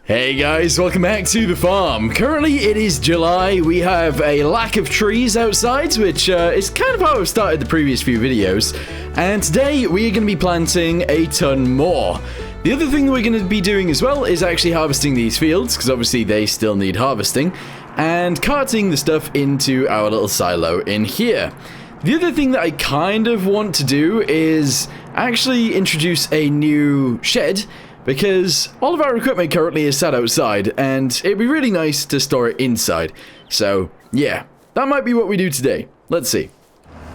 Hey guys, welcome back to the farm. Currently it is July, we have a lack of trees outside, which is kind of how I've started the previous few videos. And today we are going to be planting a ton more. The other thing that we're going to be doing as well is actually harvesting these fields, because obviously they still need harvesting, and carting the stuff into our little silo in here. The other thing that I kind of want to do is actually introduce a new shed, because all of our equipment currently is sat outside, and it'd be really nice to store it inside. So, yeah, that might be what we do today. Let's see.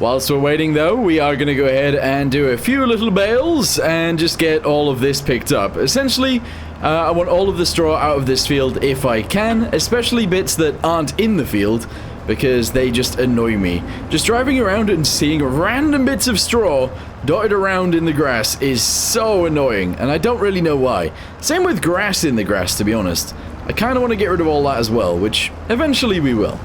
Whilst we're waiting, though, we are going to go ahead and do a few little bales and just get all of this picked up. Essentially, I want all of the straw out of this field if I can, especially bits that aren't in the field, because they just annoy me. Just driving around and seeing random bits of straw dotted around in the grass is so annoying, and I don't really know why. Same with grass in the grass, to be honest. I kind of want to get rid of all that as well, which eventually we will.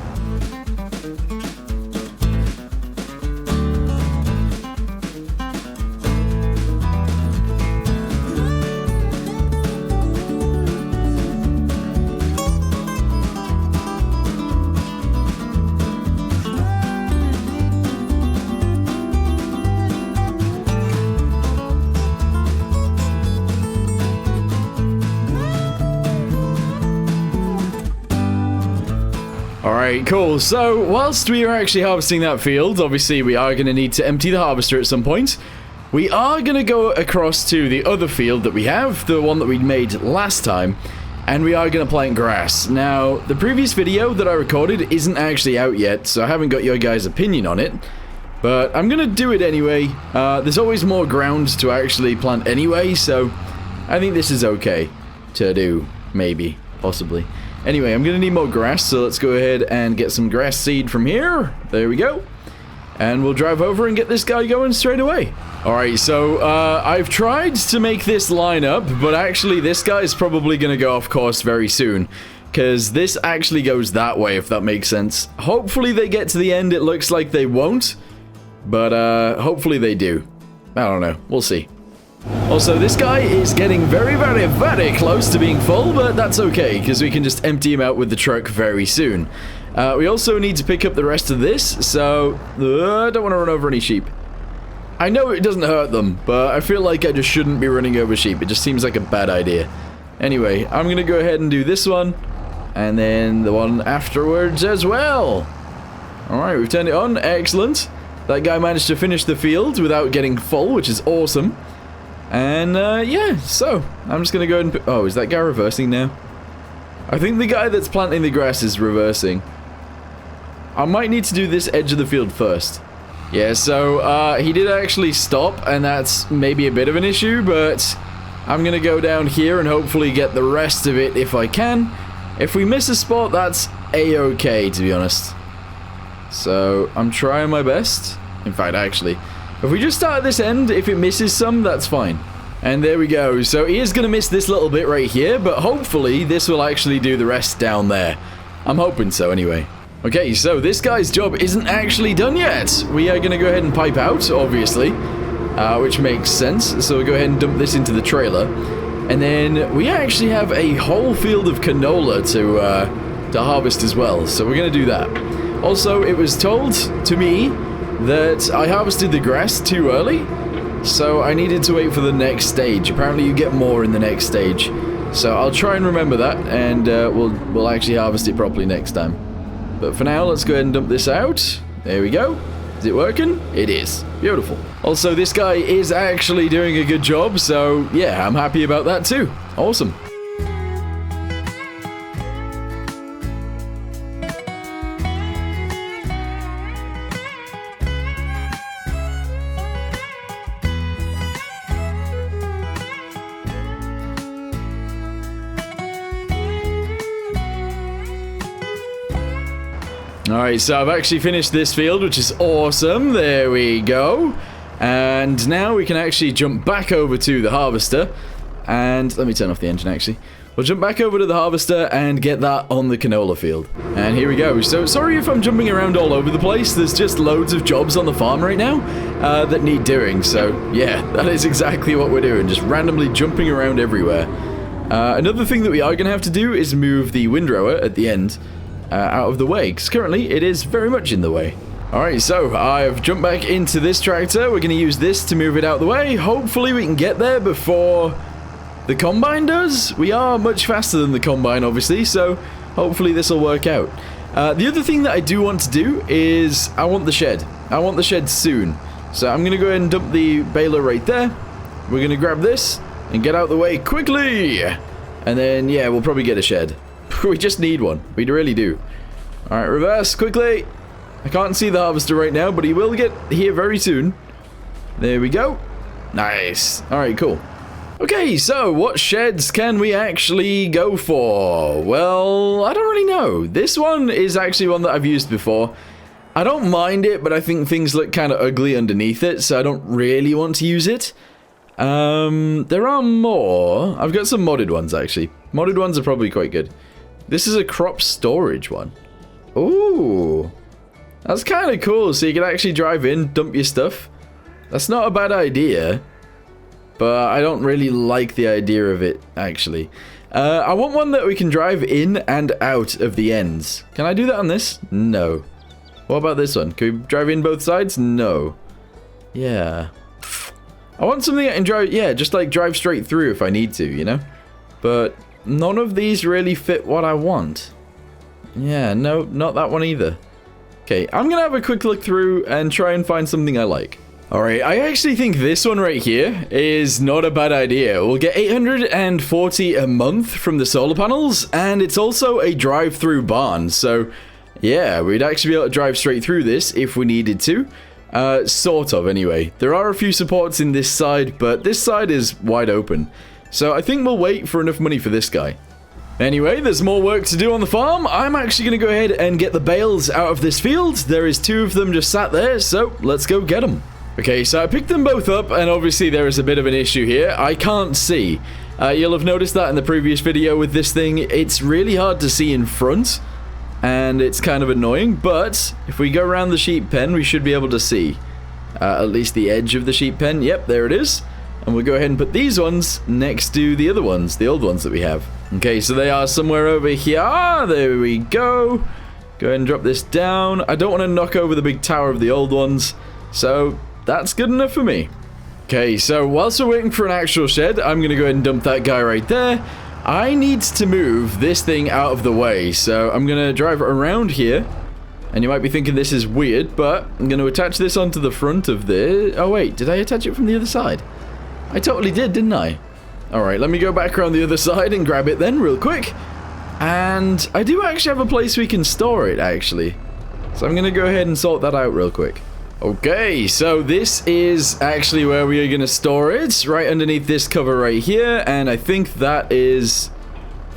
Alright, cool. So, whilst we are actually harvesting that field, obviously we are going to need to empty the harvester at some point. We are going to go across to the other field that we have, the one that we made last time, and we are going to plant grass. Now, the previous video that I recorded isn't actually out yet, so I haven't got your guys' opinion on it, but I'm going to do it anyway. There's always more ground to actually plant anyway, so I think this is okay to do, maybe, possibly. Anyway, I'm going to need more grass, so let's go ahead and get some grass seed from here. There we go. And we'll drive over and get this guy going straight away. Alright, so I've tried to make this line up, but actually this guy's probably going to go off course very soon, because this actually goes that way, if that makes sense. Hopefully they get to the end. It looks like they won't, but hopefully they do. I don't know. We'll see. Also, this guy is getting very, very, very close to being full, but that's okay, because we can just empty him out with the truck very soon. We also need to pick up the rest of this, so I don't want to run over any sheep. I know it doesn't hurt them, but I feel like I just shouldn't be running over sheep. It just seems like a bad idea. Anyway, I'm going to go ahead and do this one, and then the one afterwards as well. Alright, we've turned it on. Excellent. That guy managed to finish the field without getting full, which is awesome. And, yeah, so, I'm just gonna go and... Oh, is that guy reversing now? I think the guy that's planting the grass is reversing. I might need to do this edge of the field first. Yeah, so, he did actually stop, and that's maybe a bit of an issue, but I'm gonna go down here and hopefully get the rest of it if I can. If we miss a spot, that's a-okay, to be honest. So, I'm trying my best. In fact, actually... If we just start at this end, if it misses some, that's fine. And there we go. So he is going to miss this little bit right here, but hopefully this will actually do the rest down there. I'm hoping so anyway. Okay, so this guy's job isn't actually done yet. We are going to go ahead and pipe out, obviously, which makes sense. So we'll go ahead and dump this into the trailer. And then we actually have a whole field of canola to harvest as well. So we're going to do that. Also, it was told to me that I harvested the grass too early, so I needed to wait for the next stage. Apparently you get more in the next stage, so I'll try and remember that, and we'll actually harvest it properly next time. But for now, let's go ahead and dump this out. There we go. Is it working? It is. Beautiful. Also, this guy is actually doing a good job, so yeah, I'm happy about that too. Awesome. Alright, so I've actually finished this field, which is awesome. There we go. And now we can actually jump back over to the harvester. And let me turn off the engine, actually. We'll jump back over to the harvester and get that on the canola field. And here we go. So, sorry if I'm jumping around all over the place. There's just loads of jobs on the farm right now that need doing. So, yeah, that is exactly what we're doing. Just randomly jumping around everywhere. Another thing that we are going to have to do is move the windrower at the end out of the way, because currently it is very much in the way. Alright, so I've jumped back into this tractor. We're going to use this to move it out of the way. Hopefully we can get there before the combine does. We are much faster than the combine, obviously, so hopefully this will work out. The other thing that I do want to do is I want the shed. I want the shed soon. So I'm going to go ahead and dump the baler right there. We're going to grab this and get out of the way quickly. And then, yeah, we'll probably get a shed. We just need one. We really do. Alright, reverse quickly. I can't see the harvester right now, but he will get here very soon. There we go. Nice. Alright, cool. Okay, so what sheds can we actually go for? Well, I don't really know. This one is actually one that I've used before. I don't mind it, but I think things look kind of ugly underneath it, so I don't really want to use it. There are more. I've got some modded ones, actually. Modded ones are probably quite good. This is a crop storage one. Ooh. That's kind of cool, so you can actually drive in, dump your stuff. That's not a bad idea. But I don't really like the idea of it, actually. I want one that we can drive in and out of the ends. Can I do that on this? No. What about this one? Can we drive in both sides? No. Yeah. I want something I can drive, yeah, just like drive straight through if I need to, you know? But none of these really fit what I want. Yeah, no, not that one either. Okay, I'm gonna have a quick look through and try and find something I like. Alright, I actually think this one right here is not a bad idea. We'll get 840 a month from the solar panels, and it's also a drive-through barn, so yeah, we'd actually be able to drive straight through this if we needed to. Sort of, anyway. There are a few supports in this side, but this side is wide open. So I think we'll wait for enough money for this guy. Anyway, there's more work to do on the farm. I'm actually going to go ahead and get the bales out of this field. There is 2 of them just sat there, so let's go get them. Okay, so I picked them both up, and obviously there is a bit of an issue here. I can't see. You'll have noticed that in the previous video with this thing. It's really hard to see in front, and it's kind of annoying, but if we go around the sheep pen, we should be able to see at least the edge of the sheep pen. Yep, there it is. And we'll go ahead and put these ones next to the other ones, the old ones that we have. Okay, so they are somewhere over here. There we go. Go ahead and drop this down. I don't want to knock over the big tower of the old ones, so that's good enough for me. Okay, so whilst we're waiting for an actual shed, I'm going to go ahead and dump that guy right there. I need to move this thing out of the way, so I'm going to drive around here. And you might be thinking this is weird, but I'm going to attach this onto the front of this. Oh wait, did I attach it from the other side? I totally did, didn't I? Alright, let me go back around the other side and grab it then real quick. And I do actually have a place we can store it, actually. So I'm going to go ahead and sort that out real quick. Okay, so this is actually where we are going to store it, right underneath this cover right here, and I think that is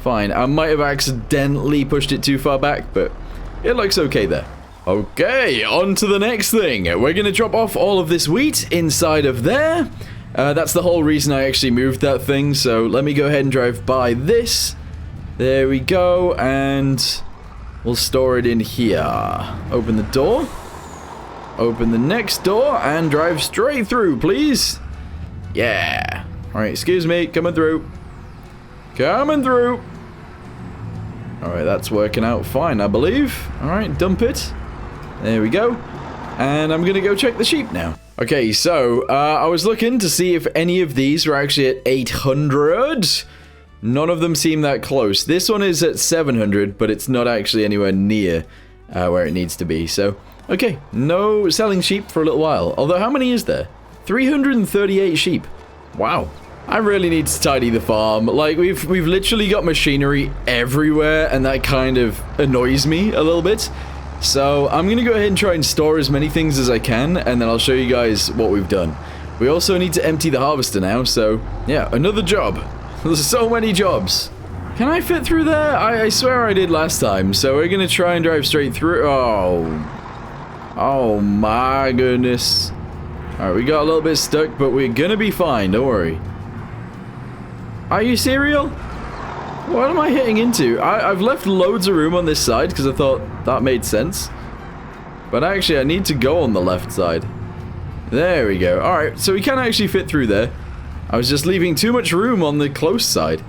fine. I might have accidentally pushed it too far back, but it looks okay there. Okay, on to the next thing. We're going to drop off all of this wheat inside of there. That's the whole reason I actually moved that thing, so let me go ahead and drive by this. There we go, and we'll store it in here. Open the door. Open the next door and drive straight through, please. Yeah. Alright, excuse me. Coming through. Coming through. Alright, that's working out fine, I believe. Alright, dump it. There we go. And I'm going to go check the sheep now. Okay, so I was looking to see if any of these were actually at 800. None of them seem that close. This one is at 700, but it's not actually anywhere near where it needs to be. So, okay, no selling sheep for a little while. Although, how many is there? 338 sheep. Wow. I really need to tidy the farm. Like, we've literally got machinery everywhere, and that kind of annoys me a little bit. So I'm going to go ahead and try and store as many things as I can, and then I'll show you guys what we've done. We also need to empty the harvester now, so yeah, another job. There's so many jobs. Can I fit through there? I swear I did last time, so we're going to try and drive straight through. Oh my goodness. Alright, we got a little bit stuck, but we're going to be fine, don't worry. Are you serial? What am I hitting into? I've left loads of room on this side because I thought that made sense. But actually, I need to go on the left side. There we go. Alright, so we can actually fit through there. I was just leaving too much room on the close side.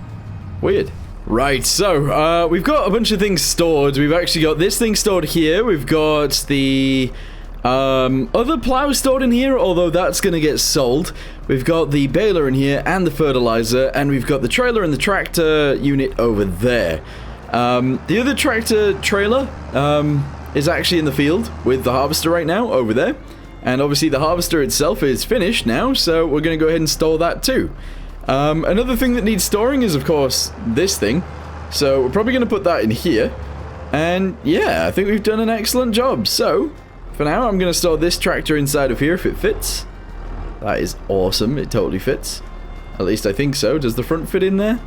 Weird. Right, so, we've got a bunch of things stored. We've actually got this thing stored here. We've got the other plow stored in here, although that's going to get sold. We've got the baler in here and the fertilizer, and we've got the trailer and the tractor unit over there. The other tractor trailer is actually in the field with the harvester right now over there. And obviously the harvester itself is finished now, so we're going to go ahead and store that too. Another thing that needs storing is, of course, this thing. So we're probably going to put that in here. And yeah, I think we've done an excellent job. So for now, I'm going to store this tractor inside of here if it fits. That is awesome. It totally fits. At least I think so. Does the front fit in there?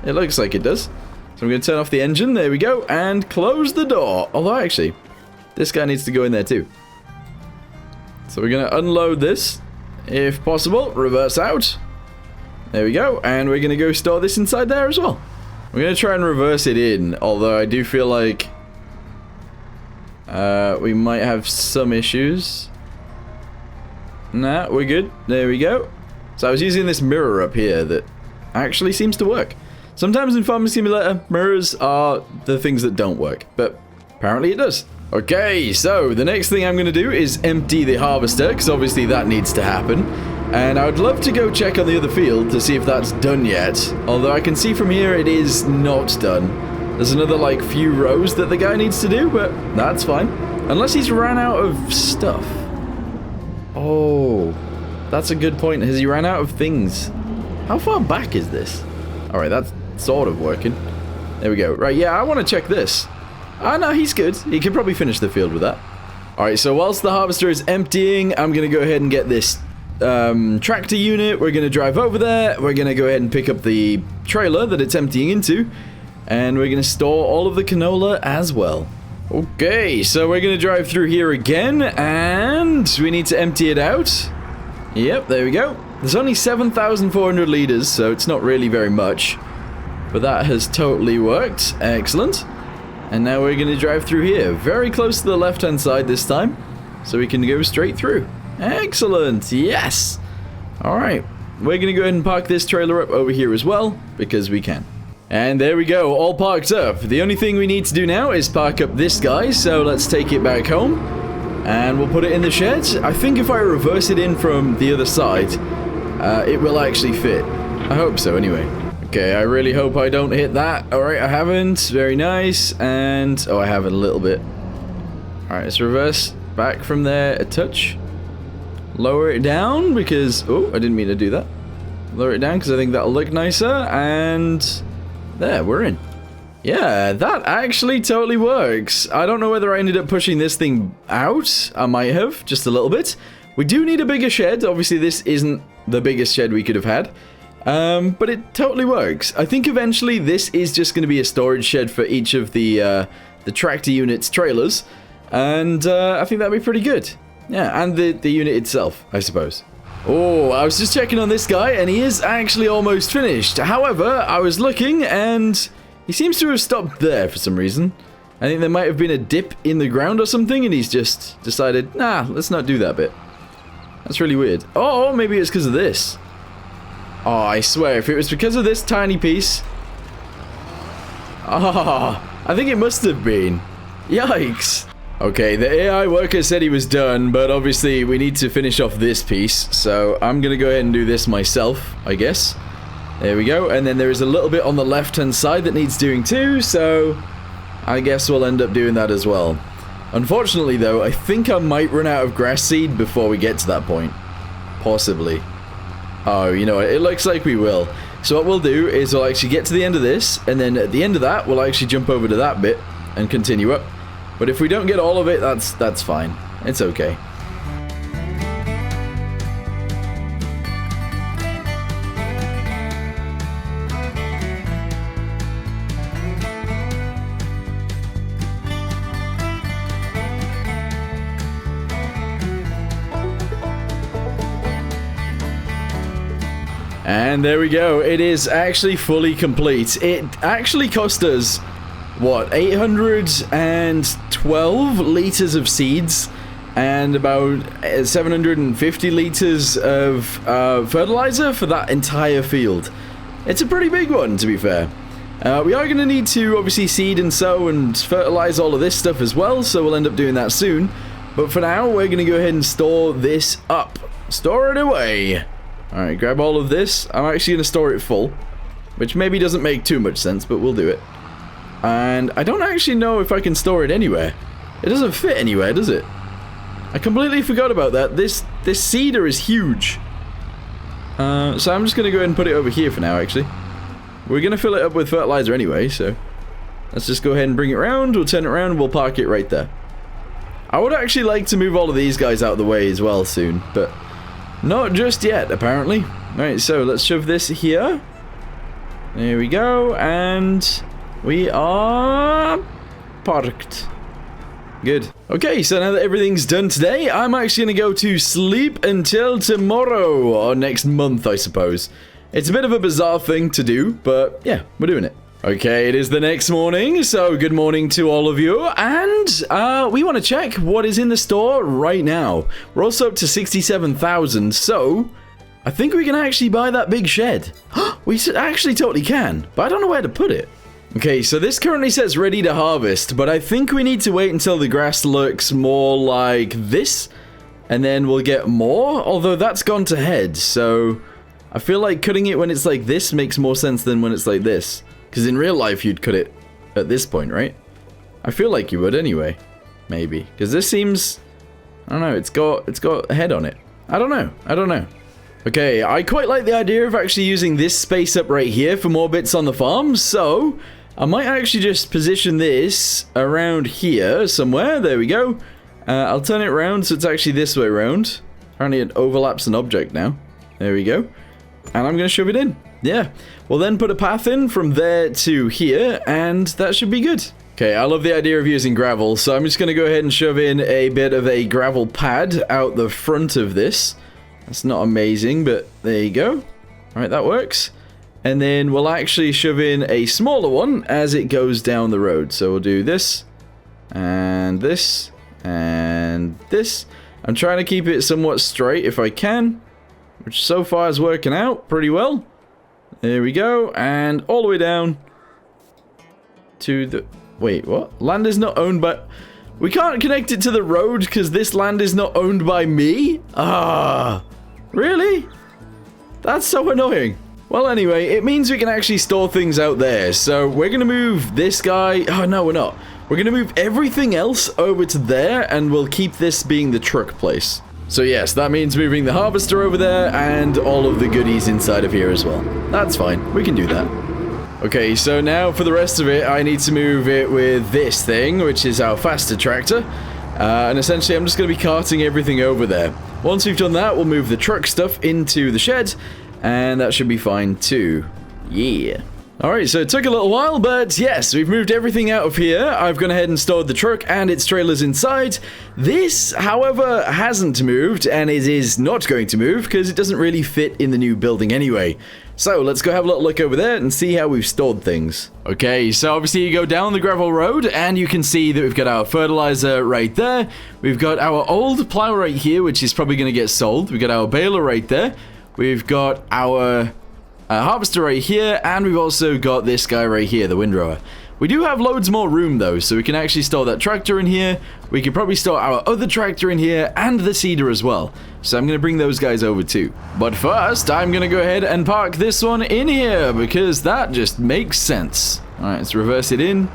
It looks like it does. So I'm going to turn off the engine. There we go. And close the door. Although, actually, this guy needs to go in there too. So we're going to unload this. If possible, reverse out. There we go. And we're going to go store this inside there as well. We're going to try and reverse it in. Although I do feel like we might have some issues. Nah, we're good. There we go. So I was using this mirror up here that actually seems to work. Sometimes in Farming Simulator, mirrors are the things that don't work, but apparently it does. Okay, so the next thing I'm going to do is empty the harvester, because obviously that needs to happen. And I would love to go check on the other field to see if that's done yet. Although I can see from here it is not done. There's another, like, few rows that the guy needs to do, but that's fine. Unless he's ran out of stuff. Oh, that's a good point. Has he ran out of things? How far back is this? Alright, that's sort of working. There we go. Right, yeah, I want to check this. Ah, no, he's good. He can probably finish the field with that. Alright, so whilst the harvester is emptying, I'm going to go ahead and get this tractor unit. We're going to drive over there. We're going to go ahead and pick up the trailer that it's emptying into. And we're going to store all of the canola as well. Okay, so we're going to drive through here again, and we need to empty it out. Yep, there we go. There's only 7,400 liters, so it's not really very much. But that has totally worked. Excellent. And now we're going to drive through here, very close to the left-hand side this time, so we can go straight through. Excellent, yes. All right, we're going to go ahead and park this trailer up over here as well, because we can. And there we go, all parked up. The only thing we need to do now is park up this guy, so let's take it back home. And we'll put it in the shed. I think if I reverse it in from the other side, it will actually fit. I hope so, anyway. Okay, I really hope I don't hit that. Alright, I haven't. Very nice. And, oh, I have it a little bit. Alright, let's reverse back from there a touch. Lower it down, because, oh, I didn't mean to do that. Lower it down, because I think that'll look nicer. And there, we're in. Yeah, that actually totally works. I don't know whether I ended up pushing this thing out. I might have, just a little bit. We do need a bigger shed. Obviously, this isn't the biggest shed we could have had. But it totally works. I think eventually this is just going to be a storage shed for each of the tractor unit's trailers. And I think that'd be pretty good. Yeah, and the unit itself, I suppose. Oh, I was just checking on this guy, and he is actually almost finished. However, I was looking, and he seems to have stopped there for some reason. I think there might have been a dip in the ground or something, and he's just decided, nah, let's not do that bit. That's really weird. Oh, maybe it's because of this. Oh, I swear, if it was because of this tiny piece... Oh, I think it must have been. Yikes. Okay, the AI worker said he was done, but obviously we need to finish off this piece, so I'm going to go ahead and do this myself, I guess. There we go, and then there is a little bit on the left-hand side that needs doing too, so I guess we'll end up doing that as well. Unfortunately, though, I think I might run out of grass seed before we get to that point. Possibly. Oh, you know what, it looks like we will. So what we'll do is we'll actually get to the end of this, and then at the end of that, we'll actually jump over to that bit and continue up. But if we don't get all of it, that's fine. It's okay. And there we go. It is actually fully complete. It actually cost us, what, 812 liters of seeds and about 750 liters of fertilizer for that entire field. It's a pretty big one, to be fair. We are going to need to obviously seed and sow and fertilize all of this stuff as well, so we'll end up doing that soon. But for now, we're going to go ahead and store this up. Store it away. Alright, grab all of this. I'm actually going to store it full, which maybe doesn't make too much sense, but we'll do it. And I don't actually know if I can store it anywhere. It doesn't fit anywhere, does it? I completely forgot about that. This seeder is huge. So I'm just going to go ahead and put it over here for now, actually. We're going to fill it up with fertilizer anyway, so let's just go ahead and bring it around. We'll turn it around and we'll park it right there. I would actually like to move all of these guys out of the way as well soon, but not just yet, apparently. Alright, so let's shove this here. There we go, and we are parked. Good. Okay, so now that everything's done today, I'm actually going to go to sleep until tomorrow, or next month, I suppose. It's a bit of a bizarre thing to do, but yeah, we're doing it. Okay, it is the next morning, so good morning to all of you, and we want to check what is in the store right now. We're also up to 67,000, so I think we can actually buy that big shed. We actually totally can, but I don't know where to put it. Okay, so this currently says ready to harvest, but I think we need to wait until the grass looks more like this, and then we'll get more, although that's gone to head, so I feel like cutting it when it's like this makes more sense than when it's like this. Because in real life, you'd cut it at this point, right? I feel like you would anyway. Maybe. Because this seems... I don't know. It's got a head on it. I don't know. Okay, I quite like the idea of actually using this space up right here for more bits on the farm. So, I might actually just position this around here somewhere. There we go. I'll turn it around so it's actually this way around. Apparently it overlaps an object now. There we go. And I'm going to shove it in. Yeah. We'll then put a path in from there to here, and that should be good. Okay, I love the idea of using gravel, so I'm just going to go ahead and shove in a bit of a gravel pad out the front of this. That's not amazing, but there you go. Alright, that works. And then we'll actually shove in a smaller one as it goes down the road. So we'll do this, and this, and this. I'm trying to keep it somewhat straight if I can, which so far is working out pretty well. There we go, and all the way down to the... Wait, what? Land is not owned by... We can't connect it to the road because this land is not owned by me? Ah, really? That's so annoying. Well, anyway, it means we can actually store things out there. So we're going to move this guy... Oh, no, we're not. We're going to move everything else over to there, and we'll keep this being the truck place. So yes, that means moving the harvester over there and all of the goodies inside of here as well. That's fine, we can do that. Okay, so now for the rest of it, I need to move it with this thing, which is our faster tractor. And essentially, I'm just going to be carting everything over there. Once we've done that, we'll move the truck stuff into the shed, and that should be fine too. Yeah. Alright, so it took a little while, but yes, we've moved everything out of here. I've gone ahead and stored the truck and its trailers inside. This, however, hasn't moved, and it is not going to move because it doesn't really fit in the new building anyway. So let's go have a little look over there and see how we've stored things. Okay, so obviously you go down the gravel road and you can see that we've got our fertilizer right there. We've got our old plow right here, which is probably going to get sold. We've got our baler right there. We've got our... harvester right here, and we've also got this guy right here, the windrower. We do have loads more room though, so we can actually store that tractor in here. We can probably store our other tractor in here and the seeder as well. So I'm going to bring those guys over too. But first, I'm going to go ahead and park this one in here because that just makes sense. Alright, let's reverse it in.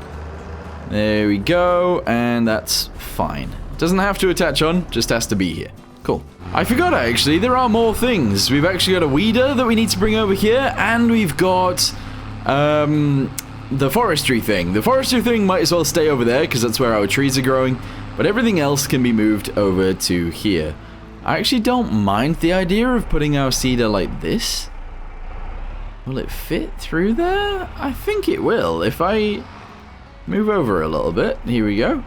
There we go, and that's fine. Doesn't have to attach on, just has to be here. Cool. I forgot actually, there are more things. We've actually got a weeder that we need to bring over here, and we've got the forestry thing. The forestry thing might as well stay over there because that's where our trees are growing, but everything else can be moved over to here. I actually don't mind the idea of putting our cedar like this. Will it fit through there? I think it will. If I move over a little bit, here we go.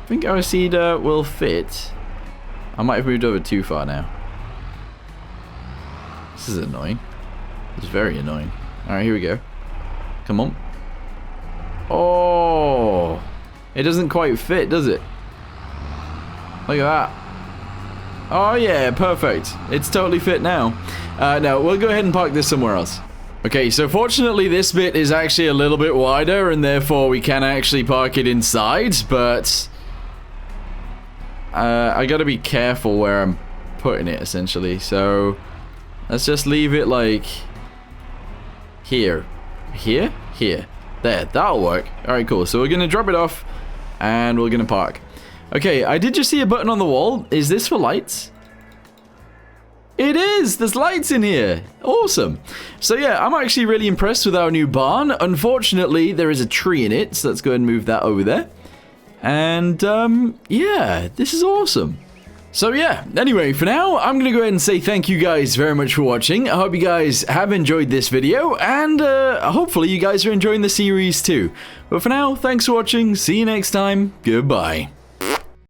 I think our cedar will fit. I might have moved over too far now. This is annoying. It's very annoying. Alright, here we go. Come on. Oh! It doesn't quite fit, does it? Look at that. Oh yeah, perfect. It's totally fit now. No, we'll go ahead and park this somewhere else. Okay, so fortunately this bit is actually a little bit wider, and therefore we can actually park it inside, but I gotta be careful where I'm putting it, essentially. So let's just leave it like here. Here? Here. There, that'll work. Alright, cool. So we're gonna drop it off, and we're gonna park. Okay, I did just see a button on the wall. Is this for lights? It is! There's lights in here! Awesome! So yeah, I'm actually really impressed with our new barn. Unfortunately, there is a tree in it, so let's go ahead and move that over there. And, yeah, this is awesome. So yeah, anyway, for now, I'm gonna go ahead and say thank you guys very much for watching. I hope you guys have enjoyed this video, and hopefully you guys are enjoying the series too. But for now, thanks for watching, see you next time, goodbye.